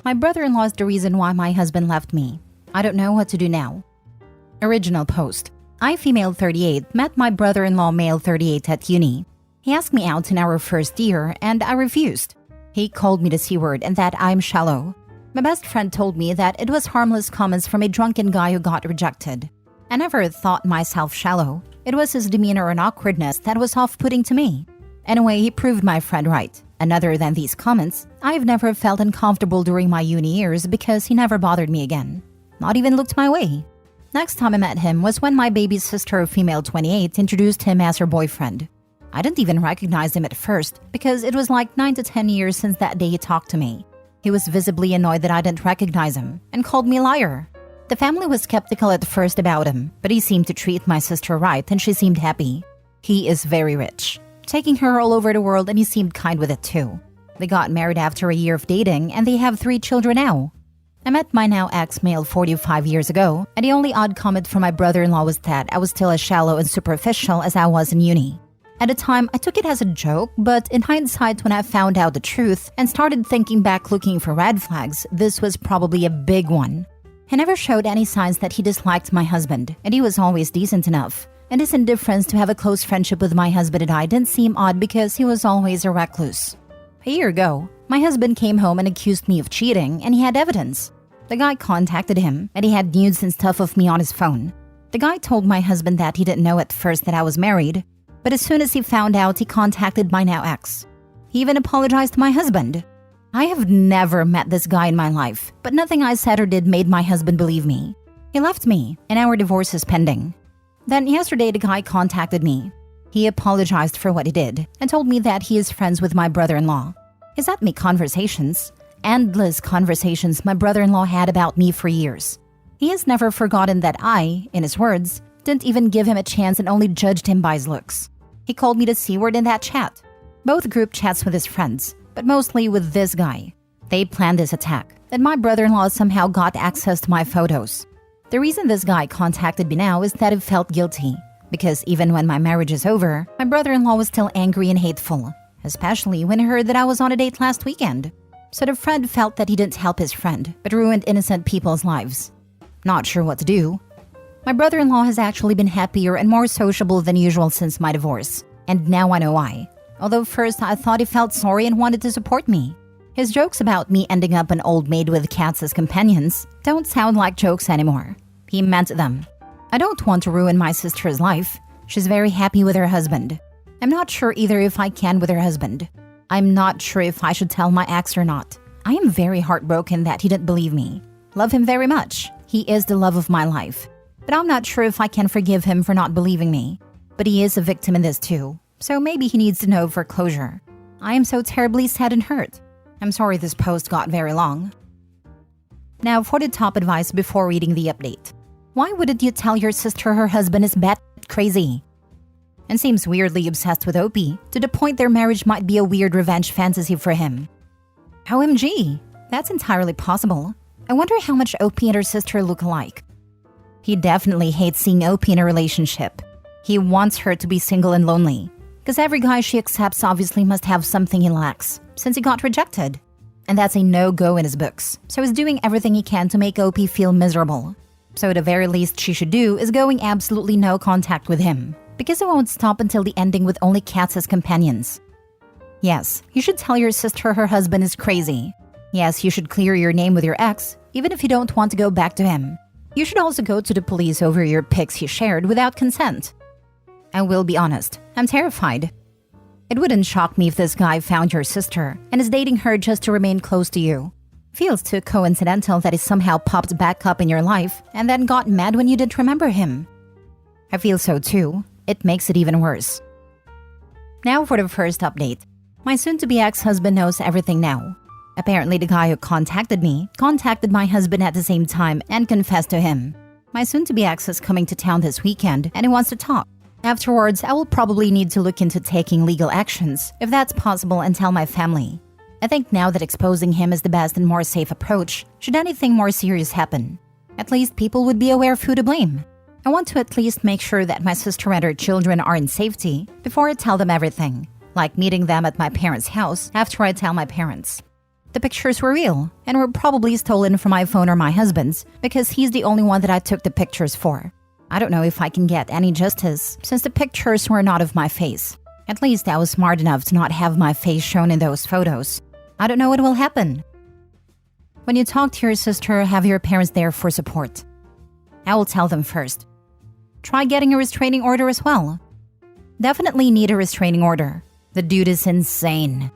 My brother-in-law is the reason why my husband left me. I don't know what to do now. Original post. I, female 38, met my brother-in-law, male 38, at uni. He asked me out in our first year, and I refused. He called me the C-word and that I'm shallow. My best friend told me that it was harmless comments from a drunken guy who got rejected. I never thought myself shallow. It was his demeanor and awkwardness that was off-putting to me. Anyway, he proved my friend right. And other than these comments, I've never felt uncomfortable during my uni years because he never bothered me again. Not even looked my way. Next time I met him was when my baby's sister, female 28, introduced him as her boyfriend. I didn't even recognize him at first because it was like 9 to 10 years since that day he talked to me. He was visibly annoyed that I didn't recognize him and called me a liar. The family was skeptical at first about him, but he seemed to treat my sister right and she seemed happy. He is very rich, taking her all over the world, and he seemed kind with it too. They got married after a year of dating and they have 3 children now. I met my now ex-male 45 years ago, and the only odd comment from my brother-in-law was that I was still as shallow and superficial as I was in uni. At the time, I took it as a joke, but in hindsight, when I found out the truth and started thinking back looking for red flags, this was probably a big one. He never showed any signs that he disliked my husband, and he was always decent enough. And his indifference to have a close friendship with my husband and I didn't seem odd because he was always a recluse. A year ago, my husband came home and accused me of cheating, and he had evidence. The guy contacted him, and he had nudes and stuff of me on his phone. The guy told my husband that he didn't know at first that I was married, but as soon as he found out, he contacted my now ex. He even apologized to my husband. I have never met this guy in my life, but nothing I said or did made my husband believe me. He left me, and our divorce is pending. Then yesterday, the guy contacted me. He apologized for what he did and told me that he is friends with my brother-in-law. He sent me conversations, endless conversations my brother-in-law had about me for years. He has never forgotten that I, in his words, didn't even give him a chance and only judged him by his looks. He called me the C-word in that chat. Both group chats with his friends, but mostly with this guy. They planned this attack, and my brother-in-law somehow got access to my photos. The reason this guy contacted me now is that he felt guilty, because even when my marriage is over, my brother-in-law was still angry and hateful, especially when he heard that I was on a date last weekend. So the friend felt that he didn't help his friend, but ruined innocent people's lives. Not sure what to do. My brother-in-law has actually been happier and more sociable than usual since my divorce, and now I know why. Although first I thought he felt sorry and wanted to support me. His jokes about me ending up an old maid with cats as companions don't sound like jokes anymore. He meant them. I don't want to ruin my sister's life. She's very happy with her husband. I'm not sure either if I can with her husband. I'm not sure if I should tell my ex or not. I am very heartbroken that he didn't believe me. Love him very much. He is the love of my life. But I'm not sure if I can forgive him for not believing me. But he is a victim in this too. So maybe he needs to know for closure. I am so terribly sad and hurt. I'm sorry this post got very long. Now for the top advice before reading the update. Why wouldn't you tell your sister her husband is bat crazy? And seems weirdly obsessed with Opie, to the point their marriage might be a weird revenge fantasy for him. OMG, that's entirely possible. I wonder how much Opie and her sister look alike. He definitely hates seeing Opie in a relationship. He wants her to be single and lonely, because every guy she accepts obviously must have something he lacks, since he got rejected. And that's a no-go in his books, so he's doing everything he can to make Opie feel miserable. So the very least she should do is going absolutely no contact with him, because it won't stop until the ending with only cats as companions. Yes, you should tell your sister her husband is crazy. Yes, you should clear your name with your ex, even if you don't want to go back to him. You should also go to the police over your pics he shared without consent. I will be honest, I'm terrified. It wouldn't shock me if this guy found your sister and is dating her just to remain close to you. Feels too coincidental that he somehow popped back up in your life and then got mad when you didn't remember him. I feel so too. It makes it even worse. Now for the first update. My soon-to-be ex-husband knows everything now. Apparently the guy who contacted me contacted my husband at the same time and confessed to him. My soon-to-be ex is coming to town this weekend and he wants to talk. Afterwards, I will probably need to look into taking legal actions, if that's possible, and tell my family. I think now that exposing him is the best and more safe approach, should anything more serious happen. At least people would be aware of who to blame. I want to at least make sure that my sister and her children are in safety before I tell them everything, like meeting them at my parents' house after I tell my parents. The pictures were real and were probably stolen from my phone or my husband's because he's the only one that I took the pictures for. I don't know if I can get any justice since the pictures were not of my face. At least I was smart enough to not have my face shown in those photos. I don't know what will happen. When you talk to your sister, have your parents there for support. I will tell them first. Try getting a restraining order as well. Definitely need a restraining order. The dude is insane.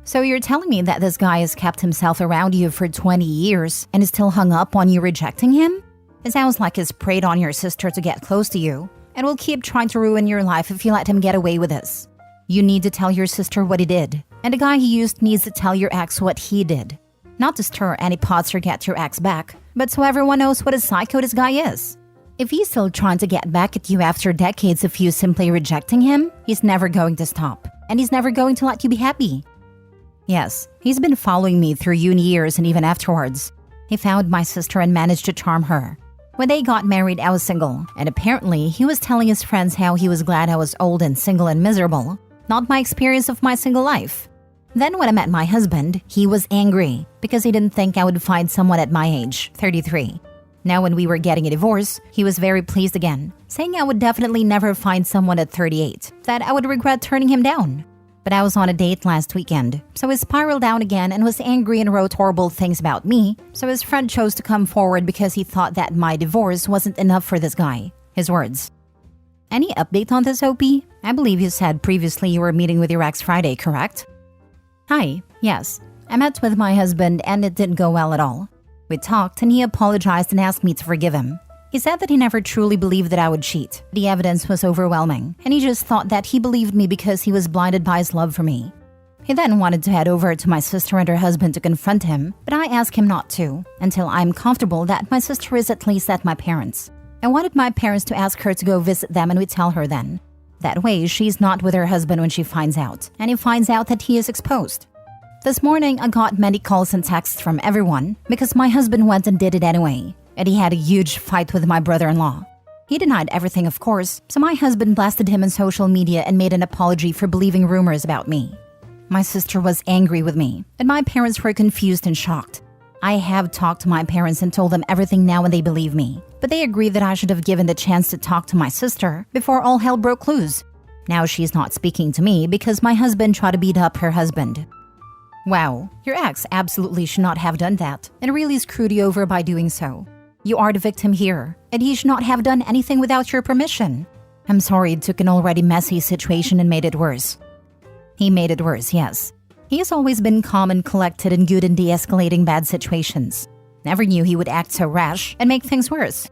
So you're telling me that this guy has kept himself around you for 20 years and is still hung up on you rejecting him? It sounds like he's preyed on your sister to get close to you and will keep trying to ruin your life if you let him get away with this. You need to tell your sister what he did, and the guy he used needs to tell your ex what he did. Not to stir any pots or get your ex back, but so everyone knows what a psycho this guy is. If he's still trying to get back at you after decades of you simply rejecting him, he's never going to stop, and he's never going to let you be happy. Yes, he's been following me through uni years and even afterwards. He found my sister and managed to charm her. When they got married, I was single, and apparently he was telling his friends how he was glad I was old and single and miserable, not my experience of my single life. Then when I met my husband, he was angry because he didn't think I would find someone at my age, 33. Now when we were getting a divorce, he was very pleased again, saying I would definitely never find someone at 38, that I would regret turning him down. But I was on a date last weekend, so he spiraled down again and was angry and wrote horrible things about me, so his friend chose to come forward because he thought that my divorce wasn't enough for this guy. His words. Any update on this, OP? I believe you said previously you were meeting with your ex Friday, correct? Hi, yes. I met with my husband and it didn't go well at all. We talked and he apologized and asked me to forgive him. He said that he never truly believed that I would cheat. The evidence was overwhelming, and he just thought that he believed me because he was blinded by his love for me. He then wanted to head over to my sister and her husband to confront him, but I asked him not to, until I'm comfortable that my sister is at least at my parents'. I wanted my parents to ask her to go visit them and we tell her then. That way, she's not with her husband when she finds out, and he finds out that he is exposed. This morning, I got many calls and texts from everyone because my husband went and did it anyway, and he had a huge fight with my brother-in-law. He denied everything, of course, so my husband blasted him on social media and made an apology for believing rumors about me. My sister was angry with me, and my parents were confused and shocked. I have talked to my parents and told them everything now and they believe me, but they agree that I should have given the chance to talk to my sister before all hell broke loose. Now she's not speaking to me because my husband tried to beat up her husband. Wow, your ex absolutely should not have done that and really screwed you over by doing so. You are the victim here, and he should not have done anything without your permission. I'm sorry it took an already messy situation and made it worse. He made it worse, yes. He has always been calm and collected and good in de-escalating bad situations. Never knew he would act so rash and make things worse.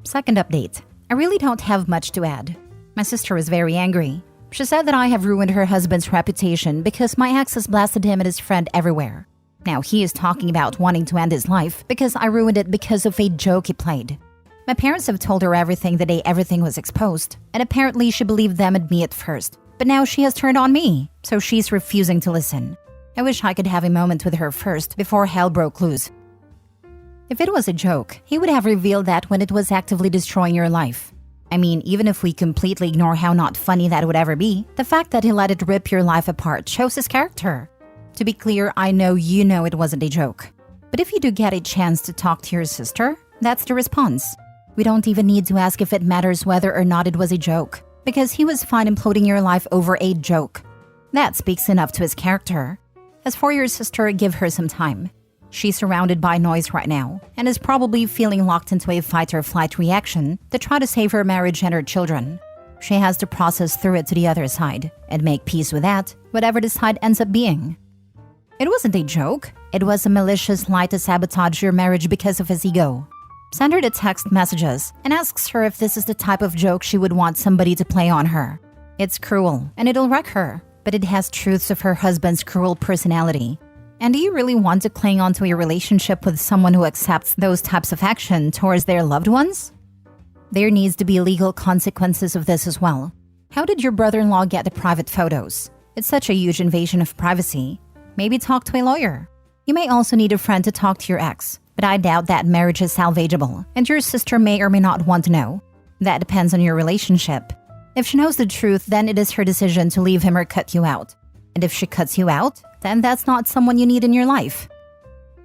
Second update. I really don't have much to add. My sister was very angry. She said that I have ruined her husband's reputation because my ex has blasted him and his friend everywhere. Now he is talking about wanting to end his life because I ruined it because of a joke he played. My parents have told her everything the day everything was exposed, and apparently she believed them and me at first. But now she has turned on me, so she's refusing to listen. I wish I could have a moment with her first before hell broke loose. If it was a joke, he would have revealed that when it was actively destroying your life. I mean, even if we completely ignore how not funny that would ever be, the fact that he let it rip your life apart shows his character. To be clear, I know you know it wasn't a joke. But if you do get a chance to talk to your sister, that's the response. We don't even need to ask if it matters whether or not it was a joke, because he was fine imploding your life over a joke. That speaks enough to his character. As for your sister, give her some time. She's surrounded by noise right now, and is probably feeling locked into a fight-or-flight reaction to try to save her marriage and her children. She has to process through it to the other side, and make peace with that, whatever the side ends up being. It wasn't a joke. It was a malicious lie to sabotage your marriage because of his ego. Send her the text messages and asks her if this is the type of joke she would want somebody to play on her. It's cruel, and it'll wreck her, but it has truths of her husband's cruel personality. And do you really want to cling onto a relationship with someone who accepts those types of action towards their loved ones? There needs to be legal consequences of this as well. How did your brother-in-law get the private photos? It's such a huge invasion of privacy. Maybe talk to a lawyer. You may also need a friend to talk to your ex, but I doubt that marriage is salvageable, and your sister may or may not want to know. That depends on your relationship. If she knows the truth, then it is her decision to leave him or cut you out. And if she cuts you out, then that's not someone you need in your life.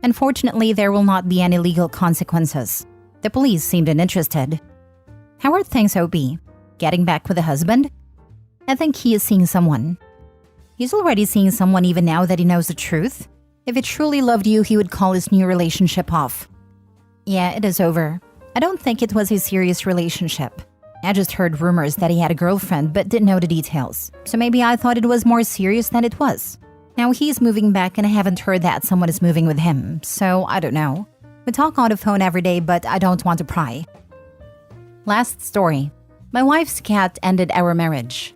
Unfortunately, there will not be any legal consequences. The police seemed uninterested. How are things, OP? Getting back with a husband? I think he is seeing someone. He's already seeing someone even now that he knows the truth. If he truly loved you, he would call his new relationship off. Yeah, it is over. I don't think it was a serious relationship. I just heard rumors that he had a girlfriend but didn't know the details. So maybe I thought it was more serious than it was. Now he's moving back and I haven't heard that someone is moving with him, so I don't know. We talk on the phone every day, but I don't want to pry. Last story. My wife's cat ended our marriage.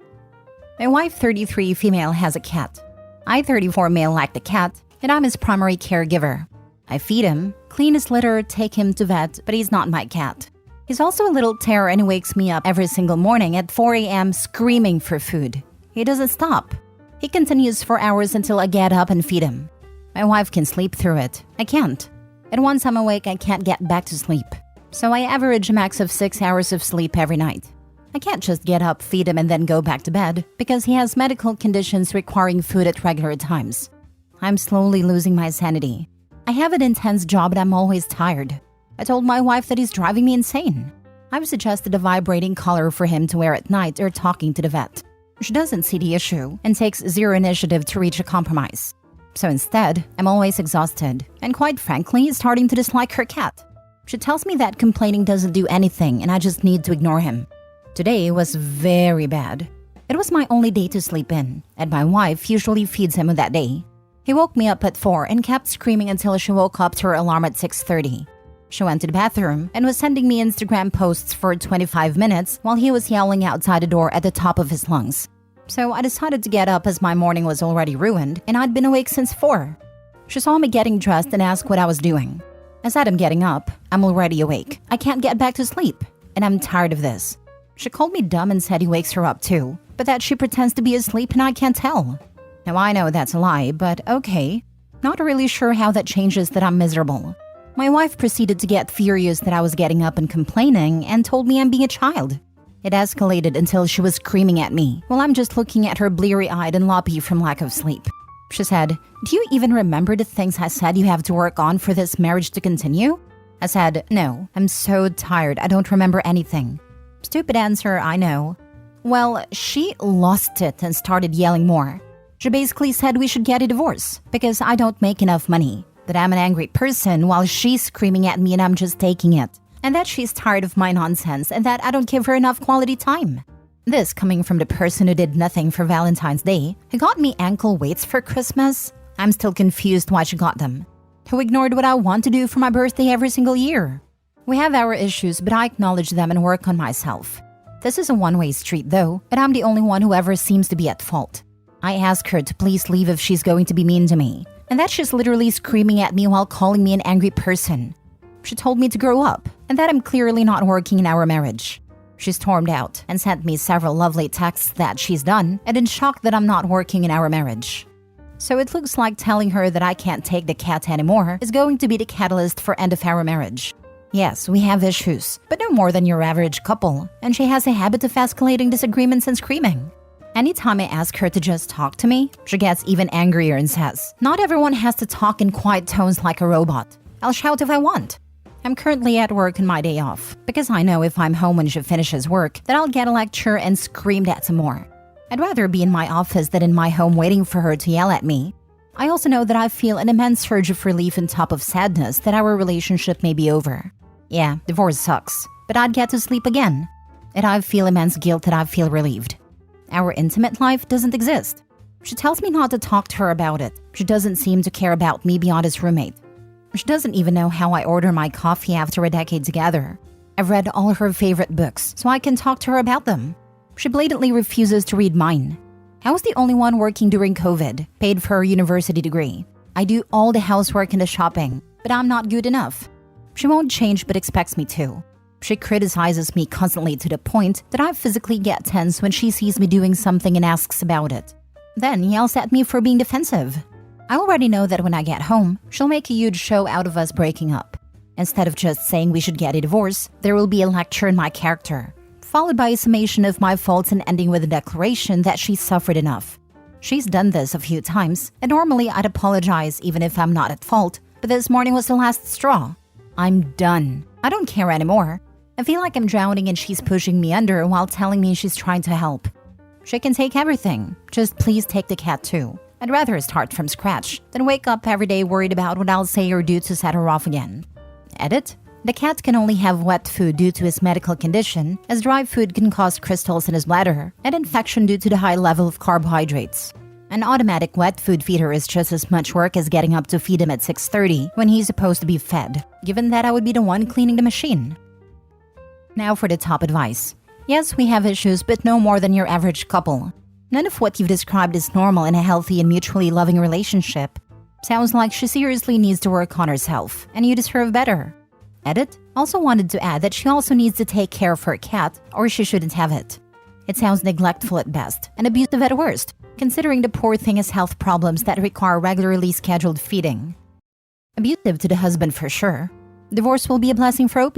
My wife, 33, female, has a cat. I, 34, male, like the cat, and I'm his primary caregiver. I feed him, clean his litter, take him to vet, but he's not my cat. He's also a little terror and he wakes me up every single morning at 4 a.m. screaming for food. He doesn't stop. He continues for hours until I get up and feed him. My wife can sleep through it. I can't. And once I'm awake, I can't get back to sleep. So I average a max of 6 hours of sleep every night. I can't just get up, feed him, and then go back to bed because he has medical conditions requiring food at regular times. I'm slowly losing my sanity. I have an intense job and I'm always tired. I told my wife that he's driving me insane. I've suggested a vibrating collar for him to wear at night or talking to the vet. She doesn't see the issue and takes zero initiative to reach a compromise. So instead, I'm always exhausted and quite frankly starting to dislike her cat. She tells me that complaining doesn't do anything and I just need to ignore him. Today was very bad. It was my only day to sleep in, and my wife usually feeds him on that day. He woke me up at 4 and kept screaming until she woke up to her alarm at 6:30. She went to the bathroom and was sending me Instagram posts for 25 minutes while he was yelling outside the door at the top of his lungs. So I decided to get up as my morning was already ruined and I'd been awake since 4. She saw me getting dressed and asked what I was doing. I said I'm getting up, I'm already awake. I can't get back to sleep, and I'm tired of this. She called me dumb and said he wakes her up too, but that she pretends to be asleep and I can't tell. Now I know that's a lie, but okay. Not really sure how that changes that I'm miserable. My wife proceeded to get furious that I was getting up and complaining and told me I'm being a child. It escalated until she was screaming at me while I'm just looking at her bleary-eyed and loppy from lack of sleep. She said, "Do you even remember the things I said you have to work on for this marriage to continue?" I said, "No, I'm so tired, I don't remember anything." Stupid answer, I know. Well, she lost it and started yelling more. She basically said we should get a divorce because I don't make enough money, that I'm an angry person while she's screaming at me and I'm just taking it, and that she's tired of my nonsense and that I don't give her enough quality time. This coming from the person who did nothing for Valentine's Day, who got me ankle weights for Christmas. I'm still confused why she got them. Who ignored what I want to do for my birthday every single year. We have our issues, but I acknowledge them and work on myself. This is a one-way street though, and I'm the only one who ever seems to be at fault. I ask her to please leave if she's going to be mean to me, and that she's literally screaming at me while calling me an angry person. She told me to grow up, and that I'm clearly not working in our marriage. She stormed out and sent me several lovely texts that she's done, and in shock that I'm not working in our marriage. So it looks like telling her that I can't take the cat anymore is going to be the catalyst for end of our marriage. Yes, we have issues, but no more than your average couple, and she has a habit of escalating disagreements and screaming. Anytime I ask her to just talk to me, she gets even angrier and says, "Not everyone has to talk in quiet tones like a robot. I'll shout if I want." I'm currently at work on my day off, because I know if I'm home when she finishes work, that I'll get a lecture and screamed at some more. I'd rather be in my office than in my home waiting for her to yell at me. I also know that I feel an immense surge of relief on top of sadness that our relationship may be over. Yeah, divorce sucks, but I'd get to sleep again. And I feel immense guilt that I feel relieved. Our intimate life doesn't exist. She tells me not to talk to her about it. She doesn't seem to care about me beyond his roommate. She doesn't even know how I order my coffee after a decade together. I've read all her favorite books, so I can talk to her about them. She blatantly refuses to read mine. I was the only one working during COVID, paid for her university degree. I do all the housework and the shopping, but I'm not good enough. She won't change but expects me to. She criticizes me constantly to the point that I physically get tense when she sees me doing something and asks about it. Then yells at me for being defensive. I already know that when I get home, she'll make a huge show out of us breaking up. Instead of just saying we should get a divorce, there will be a lecture on my character, followed by a summation of my faults and ending with a declaration that she suffered enough. She's done this a few times, and normally I'd apologize even if I'm not at fault, but this morning was the last straw. I'm done. I don't care anymore. I feel like I'm drowning and she's pushing me under while telling me she's trying to help. She can take everything. Just please take the cat too. I'd rather start from scratch than wake up every day worried about what I'll say or do to set her off again. Edit. The cat can only have wet food due to his medical condition, as dry food can cause crystals in his bladder and infection due to the high level of carbohydrates. An automatic wet food feeder is just as much work as getting up to feed him at 6:30 when he's supposed to be fed, given that I would be the one cleaning the machine. Now for the top advice. Yes, we have issues, but no more than your average couple. None of what you've described is normal in a healthy and mutually loving relationship. Sounds like she seriously needs to work on herself, and you deserve better. Edit. Also wanted to add that she also needs to take care of her cat, or she shouldn't have it. It sounds neglectful at best, and abusive at worst, considering the poor thing has health problems that require regularly scheduled feeding. Abusive to the husband for sure. Divorce will be a blessing for OP.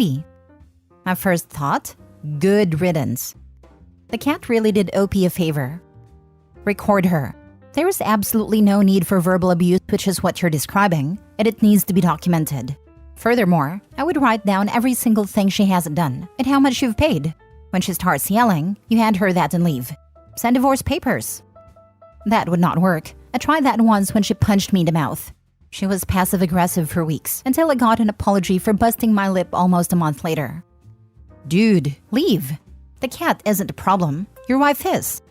My first thought? Good riddance. The cat really did OP a favor. Record her. There is absolutely no need for verbal abuse, which is what you're describing, and it needs to be documented. Furthermore, I would write down every single thing she hasn't done and how much you've paid. When she starts yelling, you hand her that and leave. Send divorce papers. That would not work. I tried that once when she punched me in the mouth. She was passive-aggressive for weeks until I got an apology for busting my lip almost a month later. Dude, leave. The cat isn't the problem. Your wife is.